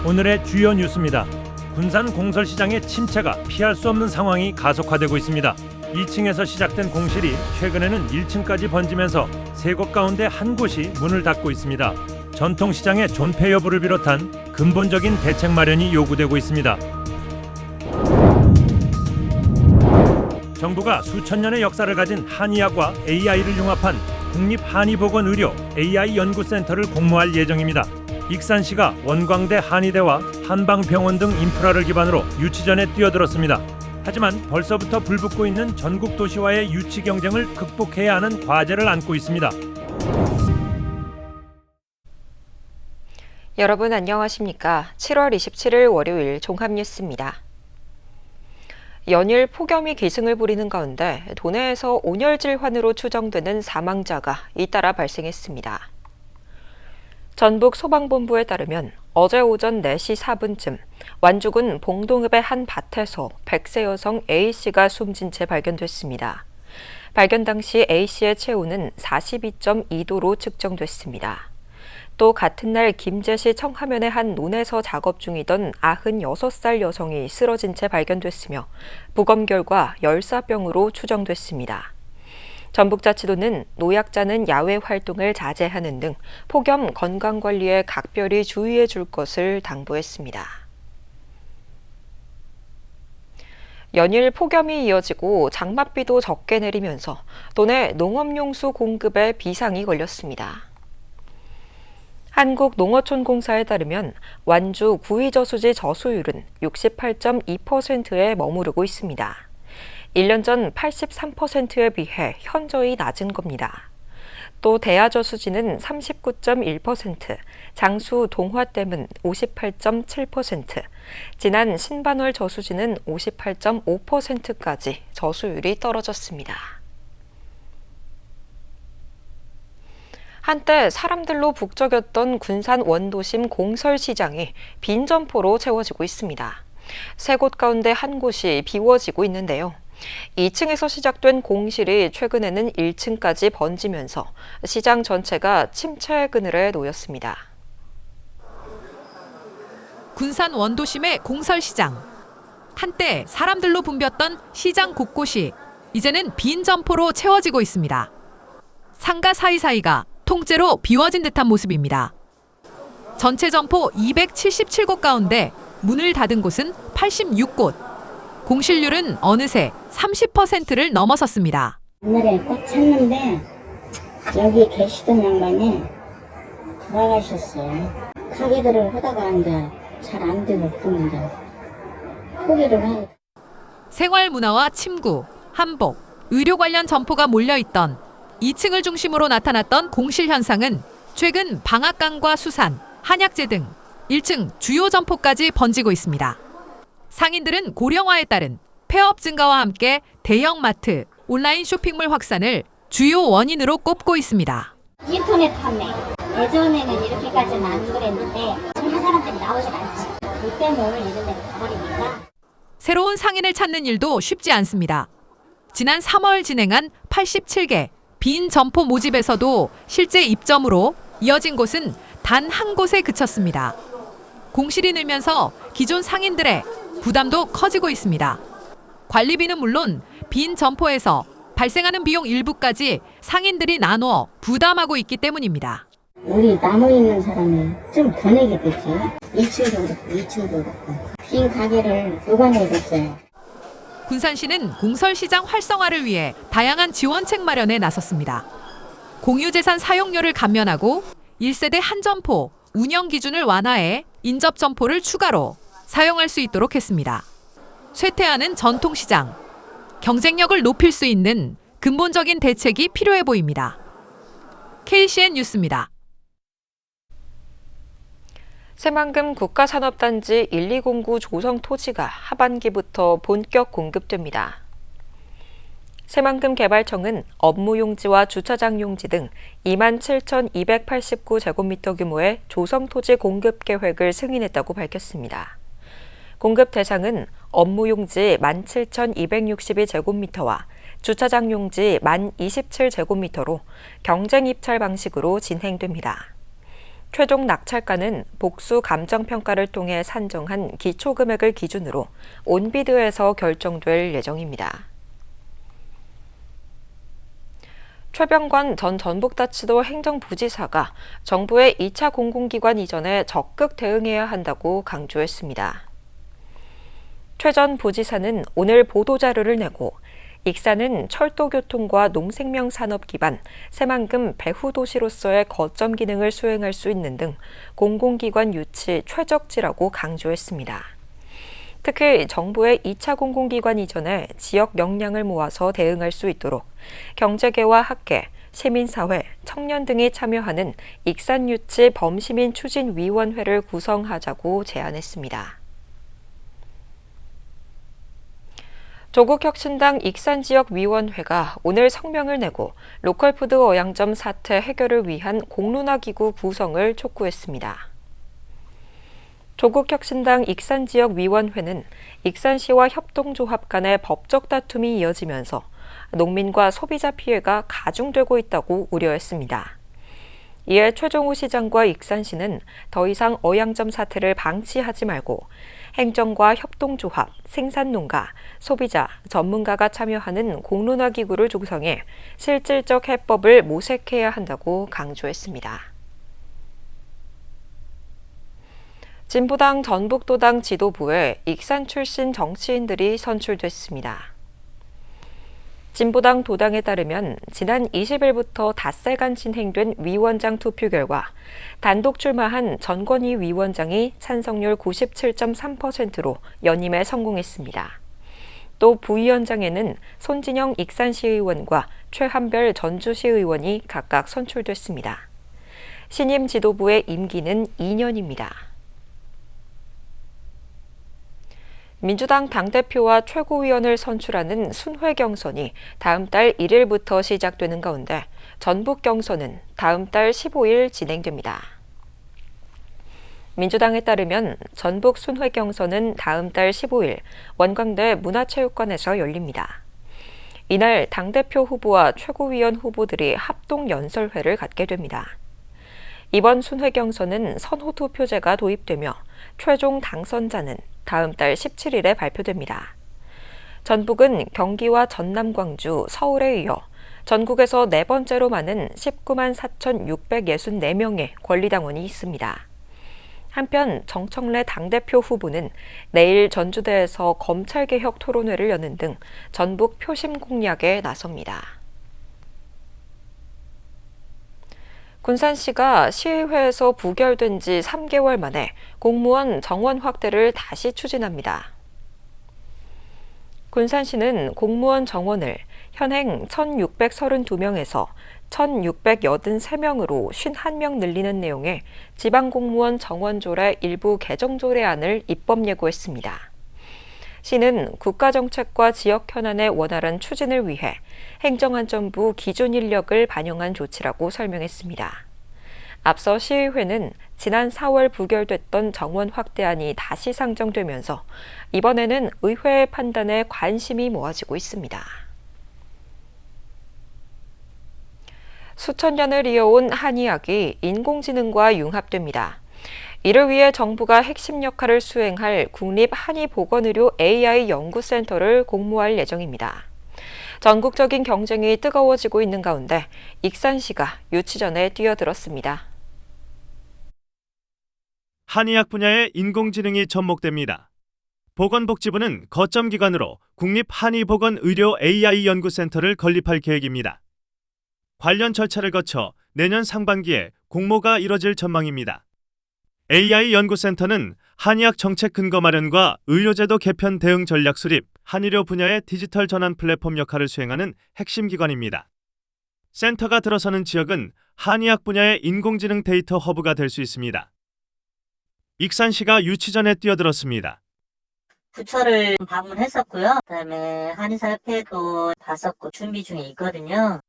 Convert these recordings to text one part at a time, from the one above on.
오늘의 주요 뉴스입니다. 군산 공설시장의 침체가 피할 수 없는 상황이 가속화되고 있습니다. 2층에서 시작된 공실이 최근에는 1층까지 번지면서 세 곳 가운데 한 곳이 문을 닫고 있습니다. 전통시장의 존폐 여부를 비롯한 근본적인 대책 마련이 요구되고 있습니다. 정부가 수천 년의 역사를 가진 한의학과 AI를 융합한 국립한의보건의료 AI 연구센터를 공모할 예정입니다. 익산시가 원광대 한의대와 한방병원 등 인프라를 기반으로 유치전에 뛰어들었습니다. 하지만 벌써부터 불붙고 있는 전국 도시와의 유치 경쟁을 극복해야 하는 과제를 안고 있습니다. 여러분 안녕하십니까? 7월 27일 월요일 종합뉴스입니다. 연일 폭염이 기승을 부리는 가운데 도내에서 온열질환으로 추정되는 사망자가 잇따라 발생했습니다. 전북소방본부에 따르면 어제 오전 4시 4분쯤 완주군 봉동읍의 한 밭에서 100세 여성 A씨가 숨진 채 발견됐습니다. 발견 당시 A씨의 체온은 42.2도로 측정됐습니다. 또 같은 날 김제시 청하면의 한 논에서 작업 중이던 96살 여성이 쓰러진 채 발견됐으며 부검 결과 열사병으로 추정됐습니다. 전북자치도는 노약자는 야외 활동을 자제하는 등 폭염 건강관리에 각별히 주의해 줄 것을 당부했습니다. 연일 폭염이 이어지고 장맛비도 적게 내리면서 도내 농업용수 공급에 비상이 걸렸습니다. 한국농어촌공사에 따르면 완주 구의저수지 저수율은 68.2%에 머무르고 있습니다. 1년 전 83%에 비해 현저히 낮은 겁니다. 또 대하저수지는 39.1%, 장수 동화댐은 58.7%, 진안 신반월 저수지는 58.5%까지 저수율이 떨어졌습니다. 한때 사람들로 북적였던 군산 원도심 공설시장이 빈 점포로 채워지고 있습니다. 세 곳 가운데 한 곳이 비워지고 있는데요. 2층에서 시작된 공실이 최근에는 1층까지 번지면서 시장 전체가 침체 그늘에 놓였습니다. 군산 원도심의 공설시장. 한때 사람들로 붐볐던 시장 곳곳이 이제는 빈 점포로 채워지고 있습니다. 상가 사이사이가 통째로 비워진 듯한 모습입니다. 전체 점포 277곳 가운데 문을 닫은 곳은 86곳. 공실률은 어느새 30%를 넘어섰습니다. 옛날에 꽉 찼는데 여기 계시던 양반이 돌아가셨어요. 가게들을 하다가 이제 잘 안 되고 그러는데 포기를 하고. 생활문화와 침구, 한복, 의료 관련 점포가 몰려있던 2층을 중심으로 나타났던 공실 현상은 최근 방앗간과 수산, 한약재 등 1층 주요 점포까지 번지고 있습니다. 상인들은 고령화에 따른 폐업 증가와 함께 대형마트, 온라인 쇼핑몰 확산을 주요 원인으로 꼽고 있습니다. 인터넷 판매. 예전에는 이렇게까지는 안 그랬는데 젊은 사람들이 나오질 않지. 그때는 이런 데로 가버리니까. 새로운 상인을 찾는 일도 쉽지 않습니다. 지난 3월 진행한 87개 빈 점포 모집에서도 실제 입점으로 이어진 곳은 단 한 곳에 그쳤습니다. 공실이 늘면서 기존 상인들의 부담도 커지고 있습니다. 관리비는 물론 빈 점포에서 발생하는 비용 일부까지 상인들이 나누어 부담하고 있기 때문입니다. 우리 남아있는 사람이 좀 더 내겠겠지. 1층도 그렇고 2층도 그렇고. 빈 가게를 누가 내겠어요. 군산시는 공설시장 활성화를 위해 다양한 지원책 마련에 나섰습니다. 공유재산 사용료를 감면하고 1세대 한 점포 운영 기준을 완화해 인접 점포를 추가로 사용할 수 있도록 했습니다. 쇠퇴하는 전통시장, 경쟁력을 높일 수 있는 근본적인 대책이 필요해 보입니다. KCN 뉴스입니다. 새만금 국가산업단지 1209 조성 토지가 하반기부터 본격 공급됩니다. 새만금 개발청은 업무용지와 주차장 용지 등 27,289제곱미터 규모의 조성 토지 공급 계획을 승인했다고 밝혔습니다. 공급 대상은 업무용지 17,262제곱미터와 주차장 용지 1,027제곱미터로 경쟁 입찰 방식으로 진행됩니다. 최종 낙찰가는 복수 감정평가를 통해 산정한 기초금액을 기준으로 온비드에서 결정될 예정입니다. 최병관 전 전북다치도 행정부지사가 정부의 2차 공공기관 이전에 적극 대응해야 한다고 강조했습니다. 최 전 부지사는 오늘 보도자료를 내고 익산은 철도교통과 농생명산업 기반 새만금 배후도시로서의 거점 기능을 수행할 수 있는 등 공공기관 유치 최적지라고 강조했습니다. 특히 정부의 2차 공공기관 이전에 지역 역량을 모아서 대응할 수 있도록 경제계와 학계, 시민사회, 청년 등이 참여하는 익산유치 범시민추진위원회를 구성하자고 제안했습니다. 조국혁신당 익산지역위원회가 오늘 성명을 내고 로컬푸드 어양점 사태 해결을 위한 공론화기구 구성을 촉구했습니다. 조국혁신당 익산지역위원회는 익산시와 협동조합 간의 법적 다툼이 이어지면서 농민과 소비자 피해가 가중되고 있다고 우려했습니다. 이에 최종우 시장과 익산시는 더 이상 어양점 사태를 방치하지 말고 행정과 협동조합, 생산농가, 소비자, 전문가가 참여하는 공론화기구를 조성해 실질적 해법을 모색해야 한다고 강조했습니다. 진보당 전북도당 지도부에 익산 출신 정치인들이 선출됐습니다. 진보당 도당에 따르면 지난 20일부터 닷새간 진행된 위원장 투표 결과 단독 출마한 전권희 위원장이 찬성률 97.3%로 연임에 성공했습니다. 또 부위원장에는 손진영 익산시의원과 최한별 전주시의원이 각각 선출됐습니다. 신임 지도부의 임기는 2년입니다. 민주당 당대표와 최고위원을 선출하는 순회 경선이 다음 달 1일부터 시작되는 가운데 전북 경선은 다음 달 15일 진행됩니다. 민주당에 따르면 전북 순회 경선은 다음 달 15일 원광대 문화체육관에서 열립니다. 이날 당대표 후보와 최고위원 후보들이 합동 연설회를 갖게 됩니다. 이번 순회 경선은 선호투표제가 도입되며 최종 당선자는 다음 달 17일에 발표됩니다. 전북은 경기와 전남, 광주, 서울에 이어 전국에서 네 번째로 많은 19만 4,664명의 권리당원이 있습니다. 한편 정청래 당대표 후보는 내일 전주대에서 검찰개혁 토론회를 여는 등 전북 표심 공략에 나섭니다. 군산시가 시의회에서 부결된 지 3개월 만에 공무원 정원 확대를 다시 추진합니다. 군산시는 공무원 정원을 현행 1,632명에서 1,683명으로 51명 늘리는 내용의 지방공무원 정원조례 일부 개정 조례안을 입법 예고했습니다. 시는 국가정책과 지역 현안의 원활한 추진을 위해 행정안전부 기준 인력을 반영한 조치라고 설명했습니다. 앞서 시의회는 지난 4월 부결됐던 정원 확대안이 다시 상정되면서 이번에는 의회의 판단에 관심이 모아지고 있습니다. 수천 년을 이어온 한의학이 인공지능과 융합됩니다. 이를 위해 정부가 핵심 역할을 수행할 국립한의보건의료 AI 연구센터를 공모할 예정입니다. 전국적인 경쟁이 뜨거워지고 있는 가운데 익산시가 유치전에 뛰어들었습니다. 한의학 분야의 인공지능이 접목됩니다. 보건복지부는 거점 기관으로 국립한의보건의료 AI 연구센터를 건립할 계획입니다. 관련 절차를 거쳐 내년 상반기에 공모가 이뤄질 전망입니다. AI 연구센터는 한의학 정책 근거 마련과 의료제도 개편 대응 전략 수립, 한의료 분야의 디지털 전환 플랫폼 역할을 수행하는 핵심 기관입니다. 센터가 들어서는 지역은 한의학 분야의 인공지능 데이터 허브가 될 수 있습니다. 익산시가 유치전에 뛰어들었습니다. 부처를 방문했었고요. 그다음에 한의사협회도 봤었고 준비 중에 있거든요.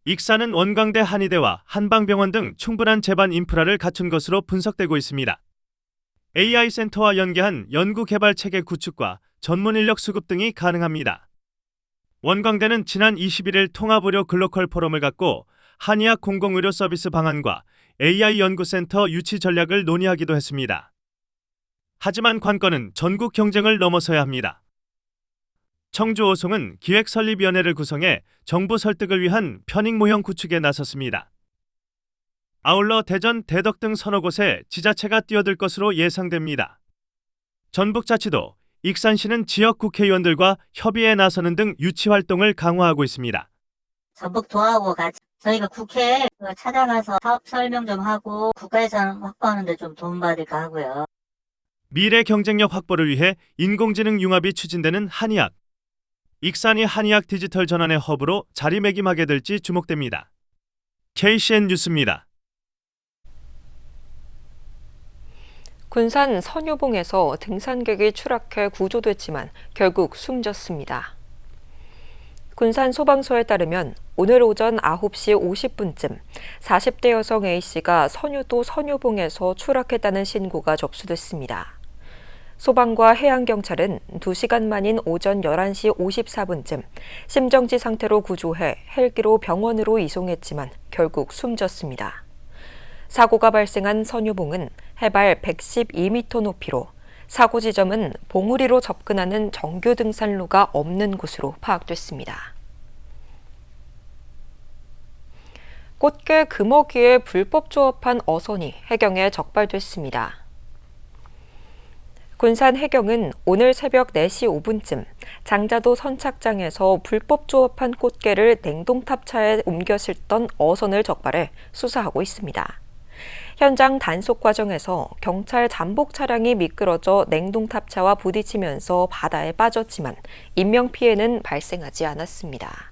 익산은 원광대 한의대와 한방병원 등 충분한 제반 인프라를 갖춘 것으로 분석되고 있습니다. AI 센터와 연계한 연구개발 체계 구축과 전문 인력 수급 등이 가능합니다. 원광대는 지난 21일 통합의료 글로컬 포럼을 갖고 한의학 공공의료 서비스 방안과 AI 연구센터 유치 전략을 논의하기도 했습니다. 하지만 관건은 전국 경쟁을 넘어서야 합니다. 청주호송은 기획설립위원회를 구성해 정부 설득을 위한 편익 모형 구축에 나섰습니다. 아울러 대전, 대덕 등 서너 곳에 지자체가 뛰어들 것으로 예상됩니다. 전북자치도 익산시는 지역 국회의원들과 협의에 나서는 등 유치 활동을 강화하고 있습니다. 전북도하고 같이 저희가 국회에 찾아가서 사업 설명 좀 하고 국가 예산 확보하는 데 좀 도움받을까 하고요. 미래 경쟁력 확보를 위해 인공지능 융합이 추진되는 한의학. 익산이 한의학 디지털 전환의 허브로 자리매김하게 될지 주목됩니다. KCN 뉴스입니다. 군산 선유봉에서 등산객이 추락해 구조됐지만 결국 숨졌습니다. 군산 소방서에 따르면 오늘 오전 9시 50분쯤 40대 여성 A씨가 선유도 선유봉에서 추락했다는 신고가 접수됐습니다. 소방과 해양경찰은 2시간 만인 오전 11시 54분쯤 심정지 상태로 구조해 헬기로 병원으로 이송했지만 결국 숨졌습니다. 사고가 발생한 선유봉은 해발 112m 높이로 사고 지점은 봉우리로 접근하는 정규 등산로가 없는 곳으로 파악됐습니다. 꽃게 금어기에 불법 조업한 어선이 해경에 적발됐습니다. 군산 해경은 오늘 새벽 4시 5분쯤 장자도 선착장에서 불법 조업한 꽃게를 냉동탑차에 옮겨 실던 어선을 적발해 수사하고 있습니다. 현장 단속 과정에서 경찰 잠복 차량이 미끄러져 냉동탑차와 부딪히면서 바다에 빠졌지만 인명피해는 발생하지 않았습니다.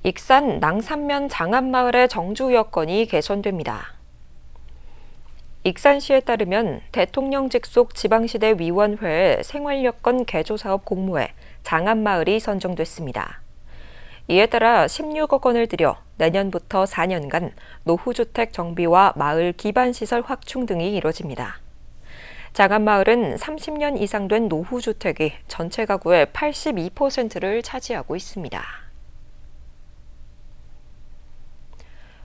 익산 낭산면 장안마을의 정주 여건이 개선됩니다. 익산시에 따르면 대통령 직속 지방시대 위원회의 생활여건 개조사업 공모에 장안마을이 선정됐습니다. 이에 따라 16억 원을 들여 내년부터 4년간 노후주택 정비와 마을 기반시설 확충 등이 이뤄집니다. 장안마을은 30년 이상 된 노후주택이 전체 가구의 82%를 차지하고 있습니다.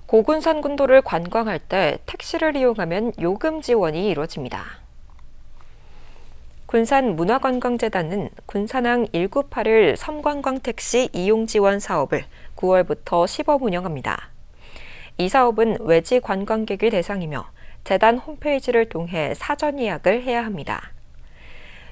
고군산 군도를 관광할 때 택시를 이용하면 요금 지원이 이루어집니다. 군산문화관광재단은 군산항 198일 섬관광 택시 이용 지원 사업을 9월부터 시범 운영합니다. 이 사업은 외지 관광객이 대상이며 재단 홈페이지를 통해 사전 예약을 해야 합니다.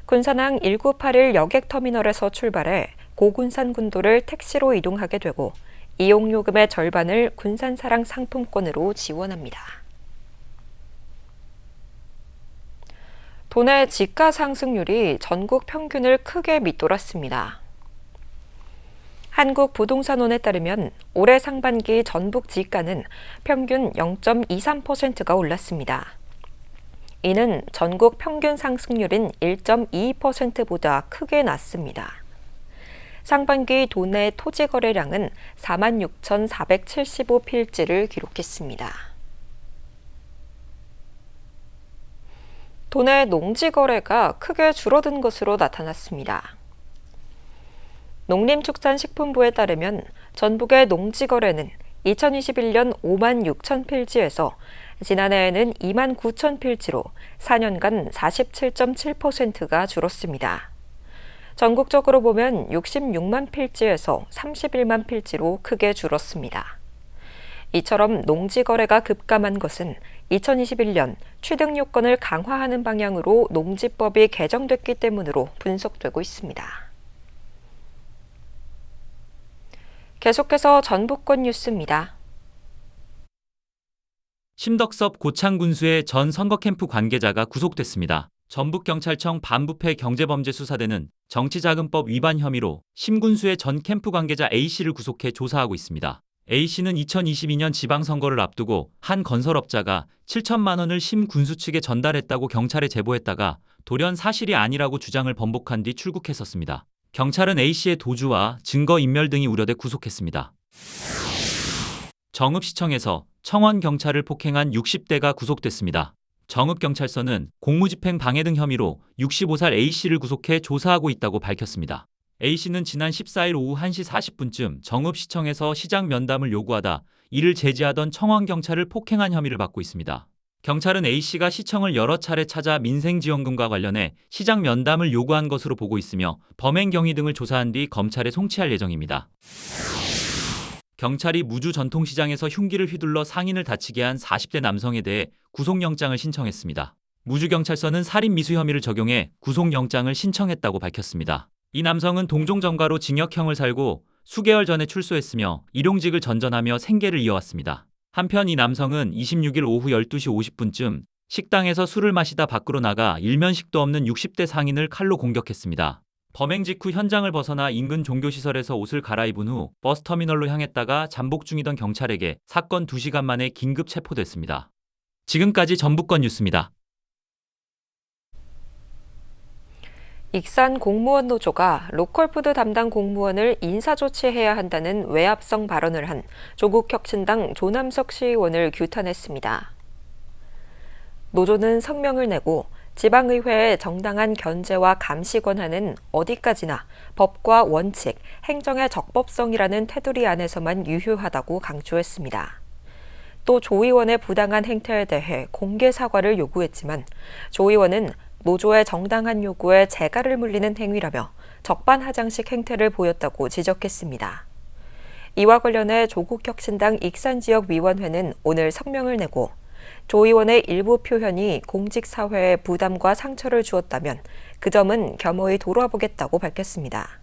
군산항 1981 여객터미널에서 출발해 고군산 군도를 택시로 이동하게 되고 이용요금의 절반을 군산사랑 상품권으로 지원합니다. 도내 지가 상승률이 전국 평균을 크게 밑돌았습니다. 한국부동산원에 따르면 올해 상반기 전북 지가는 평균 0.23%가 올랐습니다. 이는 전국 평균 상승률인 1.22%보다 크게 낮습니다. 상반기 도내 토지 거래량은 46,475필지를 기록했습니다. 도내 농지 거래가 크게 줄어든 것으로 나타났습니다. 농림축산식품부에 따르면 전북의 농지 거래는 2021년 5만 6천 필지에서 지난해에는 2만 9천 필지로 4년간 47.7%가 줄었습니다. 전국적으로 보면 66만 필지에서 31만 필지로 크게 줄었습니다. 이처럼 농지 거래가 급감한 것은 2021년 취득 요건을 강화하는 방향으로 농지법이 개정됐기 때문으로 분석되고 있습니다. 계속해서 전북권 뉴스입니다. 심덕섭 고창군수의 전 선거캠프 관계자가 구속됐습니다. 전북경찰청 반부패 경제범죄수사대는 정치자금법 위반 혐의로 심군수의 전 캠프 관계자 A씨를 구속해 조사하고 있습니다. A씨는 2022년 지방선거를 앞두고 한 건설업자가 7천만 원을 심군수 측에 전달했다고 경찰에 제보했다가 돌연 사실이 아니라고 주장을 번복한 뒤 출국했었습니다. 경찰은 A씨의 도주와 증거인멸 등이 우려돼 구속했습니다. 정읍시청에서 청원경찰을 폭행한 60대가 구속됐습니다. 정읍경찰서는 공무집행 방해 등 혐의로 65살 A씨를 구속해 조사하고 있다고 밝혔습니다. A씨는 지난 14일 오후 1시 40분쯤 정읍시청에서 시장 면담을 요구하다 이를 제지하던 청왕경찰을 폭행한 혐의를 받고 있습니다. 경찰은 A씨가 시청을 여러 차례 찾아 민생지원금과 관련해 시장 면담을 요구한 것으로 보고 있으며 범행 경위 등을 조사한 뒤 검찰에 송치할 예정입니다. 경찰이 무주 전통시장에서 흉기를 휘둘러 상인을 다치게 한 40대 남성에 대해 구속영장을 신청했습니다. 무주경찰서는 살인 미수 혐의를 적용해 구속영장을 신청했다고 밝혔습니다. 이 남성은 동종전과로 징역형을 살고 수개월 전에 출소했으며 일용직을 전전하며 생계를 이어왔습니다. 한편 이 남성은 26일 오후 12시 50분쯤 식당에서 술을 마시다 밖으로 나가 일면식도 없는 60대 상인을 칼로 공격했습니다. 범행 직후 현장을 벗어나 인근 종교시설에서 옷을 갈아입은 후 버스터미널로 향했다가 잠복 중이던 경찰에게 사건 2시간 만에 긴급 체포됐습니다. 지금까지 전북권 뉴스입니다. 익산 공무원 노조가 로컬푸드 담당 공무원을 인사조치해야 한다는 외압성 발언을 한 조국혁신당 조남석 시의원을 규탄했습니다. 노조는 성명을 내고 지방의회의 정당한 견제와 감시 권한은 어디까지나 법과 원칙, 행정의 적법성이라는 테두리 안에서만 유효하다고 강조했습니다. 또 조 의원의 부당한 행태에 대해 공개 사과를 요구했지만 조 의원은 노조의 정당한 요구에 재갈을 물리는 행위라며 적반하장식 행태를 보였다고 지적했습니다. 이와 관련해 조국혁신당 익산지역위원회는 오늘 성명을 내고 조 의원의 일부 표현이 공직사회에 부담과 상처를 주었다면 그 점은 겸허히 돌아보겠다고 밝혔습니다.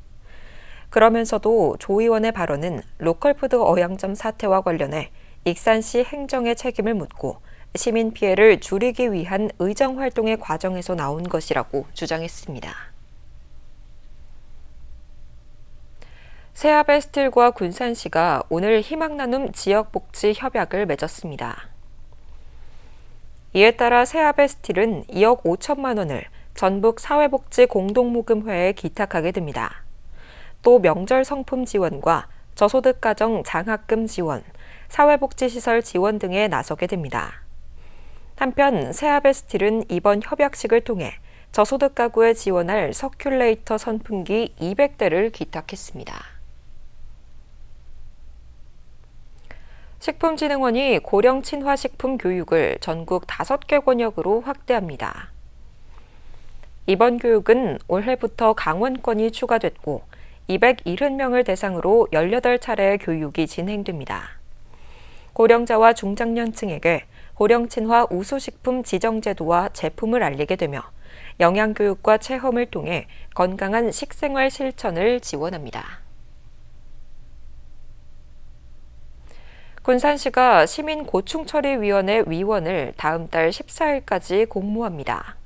그러면서도 조 의원의 발언은 로컬푸드 어양점 사태와 관련해 익산시 행정의 책임을 묻고 시민 피해를 줄이기 위한 의정활동의 과정에서 나온 것이라고 주장했습니다. 세아베스틸과 군산시가 오늘 희망나눔 지역복지 협약을 맺었습니다. 이에 따라 세아베스틸은 2억 5천만 원을 전북 사회복지공동모금회에 기탁하게 됩니다. 또 명절 성품 지원과 저소득가정 장학금 지원, 사회복지시설 지원 등에 나서게 됩니다. 한편 세아베스틸은 이번 협약식을 통해 저소득 가구에 지원할 서큘레이터 선풍기 200대를 기탁했습니다. 식품진흥원이 고령 친화식품 교육을 전국 5개 권역으로 확대합니다. 이번 교육은 올해부터 강원권이 추가됐고 270명을 대상으로 18차례의 교육이 진행됩니다. 고령자와 중장년층에게 고령 친화 우수식품 지정 제도와 제품을 알리게 되며 영양교육과 체험을 통해 건강한 식생활 실천을 지원합니다. 군산시가 시민고충처리위원회 위원을 다음 달 14일까지 공모합니다.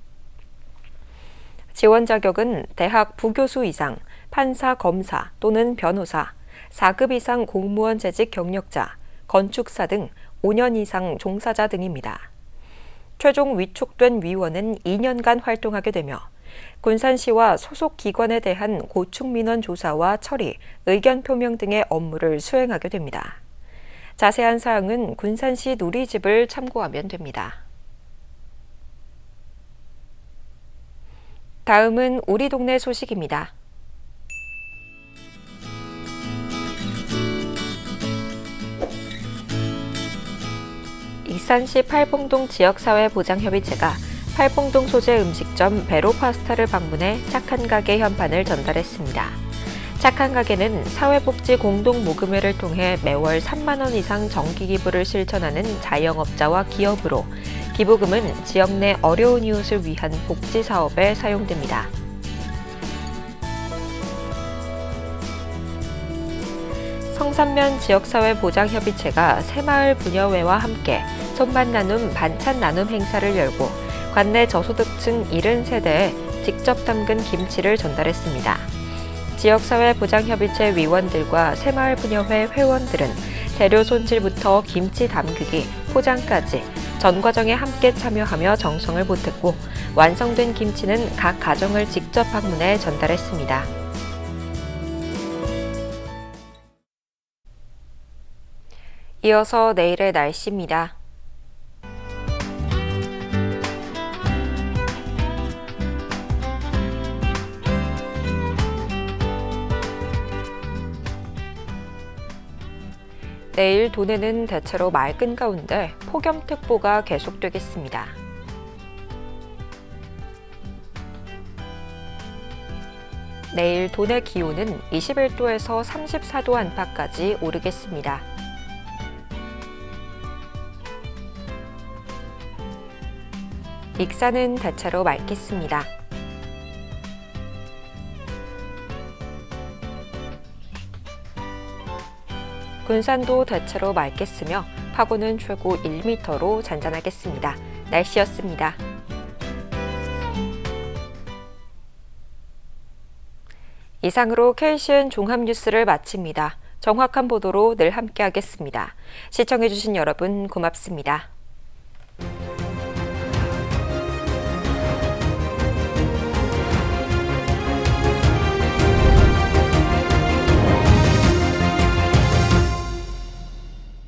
지원 자격은 대학 부교수 이상, 판사, 검사 또는 변호사, 4급 이상 공무원 재직 경력자, 건축사 등 5년 이상 종사자 등입니다. 최종 위촉된 위원은 2년간 활동하게 되며 군산시와 소속 기관에 대한 고충민원 조사와 처리, 의견 표명 등의 업무를 수행하게 됩니다. 자세한 사항은 군산시 누리집을 참고하면 됩니다. 다음은 우리 동네 소식입니다. 익산시 팔봉동 지역사회보장협의체가 팔봉동 소재 음식점 베로파스타를 방문해 착한 가게 현판을 전달했습니다. 착한 가게는 사회복지 공동모금회를 통해 매월 3만 원 이상 정기기부를 실천하는 자영업자와 기업으로 기부금은 지역 내 어려운 이웃을 위한 복지사업에 사용됩니다. 성산면 지역사회보장협의체가 새마을 부녀회와 함께 손맛 나눔, 반찬 나눔 행사를 열고 관내 저소득층 70세대에 직접 담근 김치를 전달했습니다. 지역사회보장협의체 위원들과 새마을 부녀회 회원들은 재료 손질부터 김치 담그기, 포장까지 전 과정에 함께 참여하며 정성을 보탰고 완성된 김치는 각 가정을 직접 방문해 전달했습니다. 이어서 내일의 날씨입니다. 내일 도내는 대체로 맑은 가운데 폭염특보가 계속되겠습니다. 내일 도내 기온은 21도에서 34도 안팎까지 오르겠습니다. 익산은 대체로 맑겠습니다. 군산도 대체로 맑겠으며 파고는 최고 1m로 잔잔하겠습니다. 날씨였습니다. 이상으로 KCN 종합뉴스를 마칩니다. 정확한 보도로 늘 함께하겠습니다. 시청해주신 여러분 고맙습니다.